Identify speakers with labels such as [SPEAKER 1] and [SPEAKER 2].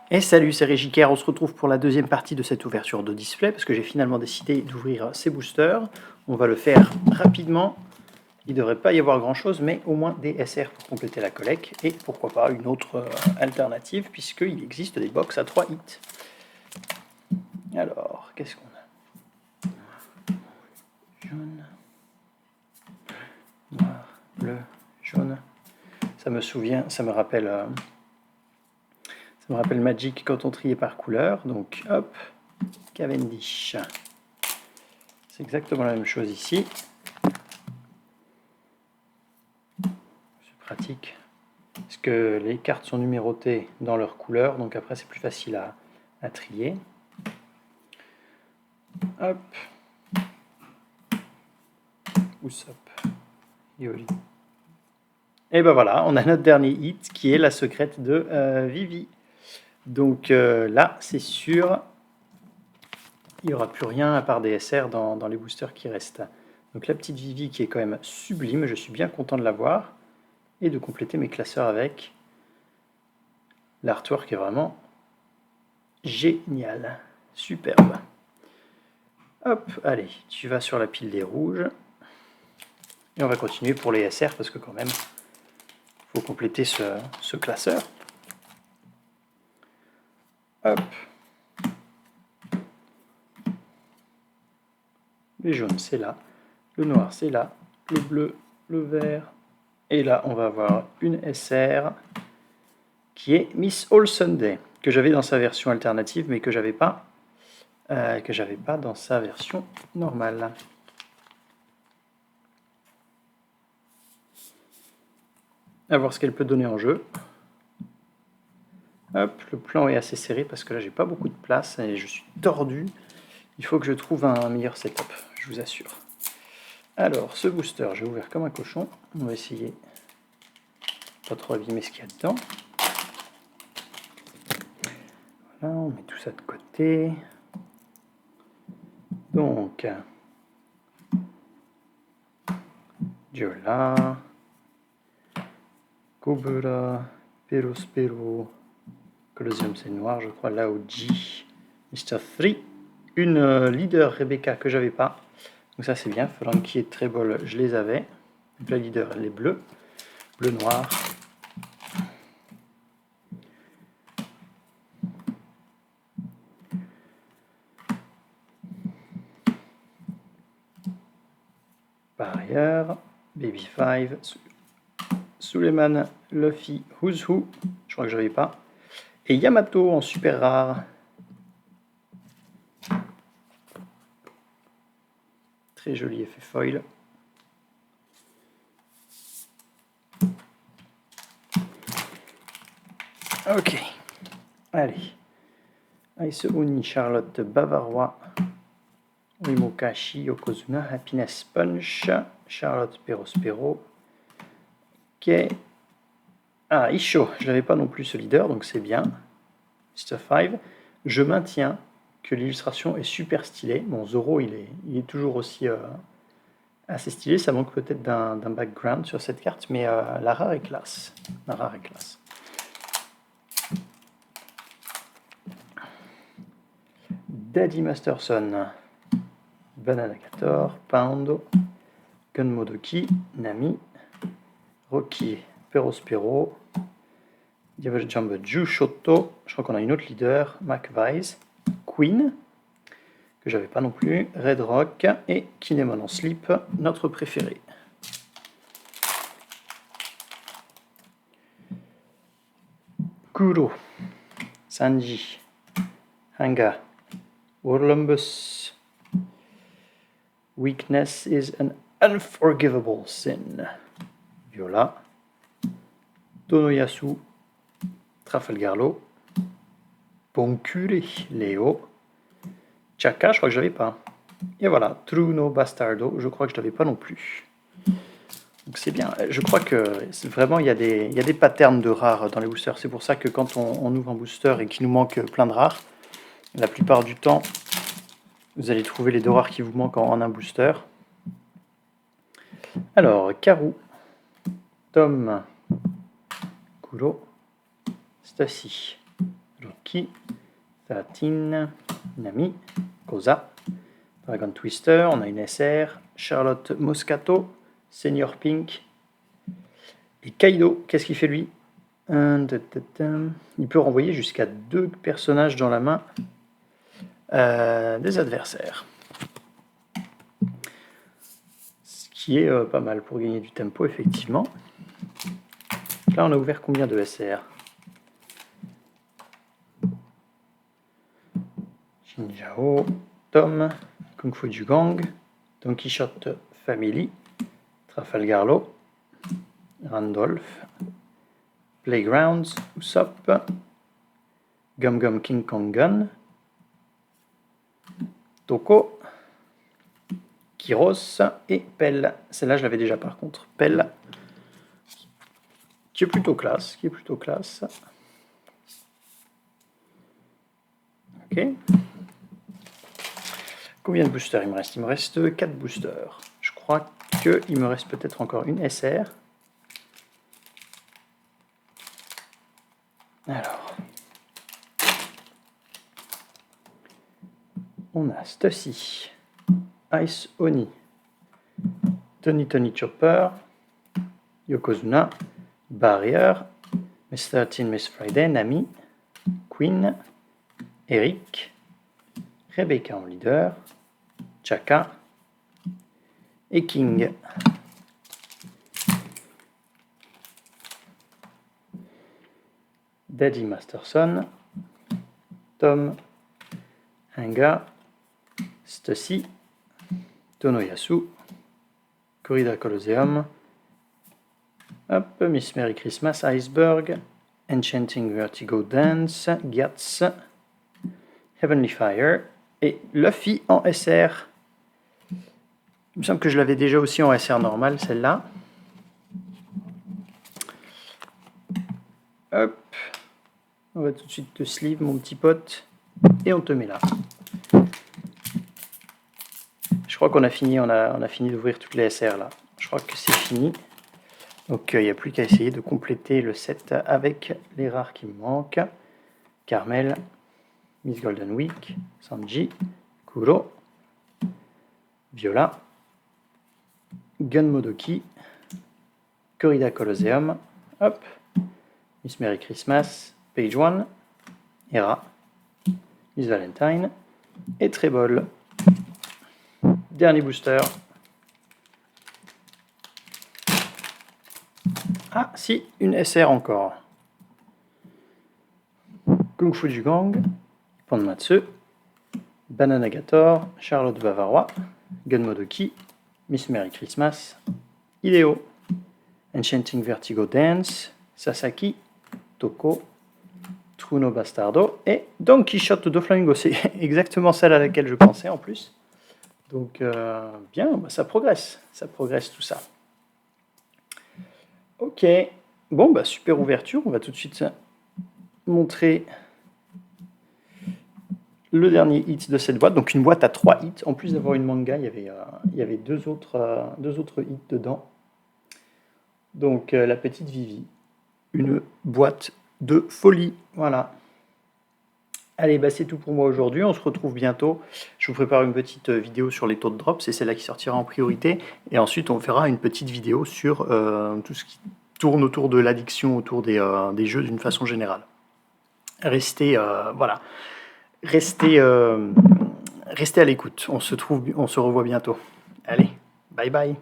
[SPEAKER 1] Et salut, c'est Régicaire, on se retrouve pour la deuxième partie de cette ouverture de display, parce que j'ai finalement décidé d'ouvrir ces boosters. On va le faire rapidement, il ne devrait pas y avoir grand chose, mais au moins des SR pour compléter la collecte, et pourquoi pas une autre alternative, puisqu'il existe des box à 3 hits. Alors, qu'est-ce qu'on a? Jaune, noir, bleu, jaune. Ça me rappelle Magic quand on triait par couleur. Donc hop, Cavendish. C'est exactement la même chose ici. C'est pratique. Parce que les cartes sont numérotées dans leur couleur. Donc après c'est plus facile à trier. Hop. Usopp. Yoli. Et ben voilà, on a notre dernier hit qui est la secrète de Vivi. Donc là, c'est sûr, il n'y aura plus rien à part des SR dans les boosters qui restent. Donc la petite Vivi qui est quand même sublime, je suis bien content de l'avoir. Et de compléter mes classeurs avec. L'artwork est vraiment génial. Superbe. Hop, allez, tu vas sur la pile des rouges. Et on va continuer pour les SR parce que quand même, il faut compléter ce classeur. Hop. Les jaunes, c'est là. Le noir, c'est là. Le bleu, le vert. Et là, on va avoir une SR qui est Miss All Sunday, que j'avais dans sa version alternative, mais que j'avais pas dans sa version normale. À voir ce qu'elle peut donner en jeu. Hop, le plan est assez serré parce que là j'ai pas beaucoup de place et je suis tordu. Il faut que je trouve un meilleur setup, je vous assure. Alors, ce booster, j'ai ouvert comme un cochon. On va essayer pas trop abîmer ce qu'il y a dedans. Voilà, on met tout ça de côté. Donc, Diola, Kobura, Perospero, Colosseum c'est noir, je crois, Laoji, Mr. Free, une leader Rebecca que j'avais pas. Donc ça c'est bien, Frankie et Treble, je les avais. Donc la leader, elle est bleue, bleu-noir. Barrière, Baby 5, Suleiman, Luffy, Who's Who, je crois que je n'avais pas. Et Yamato en super rare. Très joli effet foil. Ok, allez. Aise Oni, Charlotte Bavarois, Wimokashi, Yokozuna, Happiness Punch, Charlotte Perospero. Ok. Ah, Isho, je n'avais pas non plus ce leader, donc c'est bien. Mr. 5. Je maintiens que l'illustration est super stylée. Bon, Zoro, il est toujours aussi assez stylé. Ça manque peut-être d'un background sur cette carte, mais la rare est classe. La rare est classe. Daddy Masterson, Bananacator, Poundo, Gunmodoki, Nami, Rocky, Perospero, Devil Jumbo, Jushoto, je crois qu'on a une autre leader, McVise, Queen, que j'avais pas non plus, Red Rock et Kinemon en slip, notre préféré. Kuro, Sanji, Hanga, Orlumbus. Weakness is an unforgivable sin. Viola, Tonoyasu, Trafalgarlo, Boncure, Léo, Chaka, je crois que je l'avais pas. Et voilà, Truno Bastardo, je crois que je l'avais pas non plus. Donc c'est bien, je crois que vraiment il y a des patterns de rares dans les boosters. C'est pour ça que quand on ouvre un booster et qu'il nous manque plein de rares, la plupart du temps, vous allez trouver les deux rares qui vous manquent en un booster. Alors, Karu, Tom, Kuro, Stacy, Rocky. Modoki, 13, Nami, Koza, Dragon Twister, on a une SR, Charlotte Moscato, Senior Pink, et Kaido, qu'est-ce qu'il fait lui? Il peut renvoyer jusqu'à 2 personnages dans la main des adversaires. Ce qui est pas mal pour gagner du tempo, effectivement. Là, on a ouvert combien de SR? Jinjao, Tom, Kung Fu du Gang, Don Quichotte Family, Trafalgar Law, Randolph, Playgrounds, Usopp, Gum Gum King Kong Gun, Toko, Kyros et Pell. Celle-là, je l'avais déjà par contre. Pell, qui est plutôt classe. Ok. Combien de boosters il me reste? Il me reste 4 boosters. Je crois qu'il me reste peut-être encore une SR. Alors, on a Stussy, Ice Oni, Tony Chopper, Yokozuna, Barrier, Miss 13, Miss Friday, Nami, Queen, Eric, Rebecca en leader, Chaka et King. Daddy Masterson, Tom, Hanga, Stussy, Tonoyasu, Corrida Colosseum, hop, Miss Merry Christmas, Iceberg, Enchanting Vertigo Dance, Gats, Heavenly Fire et Luffy en SR. Il me semble que je l'avais déjà aussi en SR normal, celle-là. Hop, on va tout de suite te sleeve, mon petit pote, et on te met là. Je crois qu'on a fini, on a fini d'ouvrir toutes les SR là. Je crois que c'est fini. Donc il n'y a plus qu'à essayer de compléter le set avec les rares qui me manquent. Carmel, Miss Golden Week, Sanji, Kuro, Viola, Gun Modoki, Corrida Colosseum, hop, Miss Merry Christmas, Page 1, Hera, Miss Valentine et Treble. Dernier booster. Ah si, une SR encore. Kung Fu du Gang, Panmatsu, Banana Gator, Charlotte Bavarois, Gun Modoki, Miss Merry Christmas, Hideo, Enchanting Vertigo Dance, Sasaki, Toko, Truno Bastardo et Don Quichotte de Flamingo. C'est exactement celle à laquelle je pensais en plus. Donc bien, bah, ça progresse tout ça. Ok, bon bah super ouverture, on va tout de suite montrer le dernier hit de cette boîte. Donc une boîte à 3 hits, en plus d'avoir une manga, il y avait deux autres hits dedans. Donc la petite Vivi, une boîte de folie, voilà. Allez, bah c'est tout pour moi aujourd'hui, on se retrouve bientôt. Je vous prépare une petite vidéo sur les taux de drop, c'est celle-là qui sortira en priorité. Et ensuite, on fera une petite vidéo sur tout ce qui tourne autour de l'addiction, autour des jeux d'une façon générale. Restez, voilà, restez à l'écoute, on se revoit bientôt. Allez, bye bye.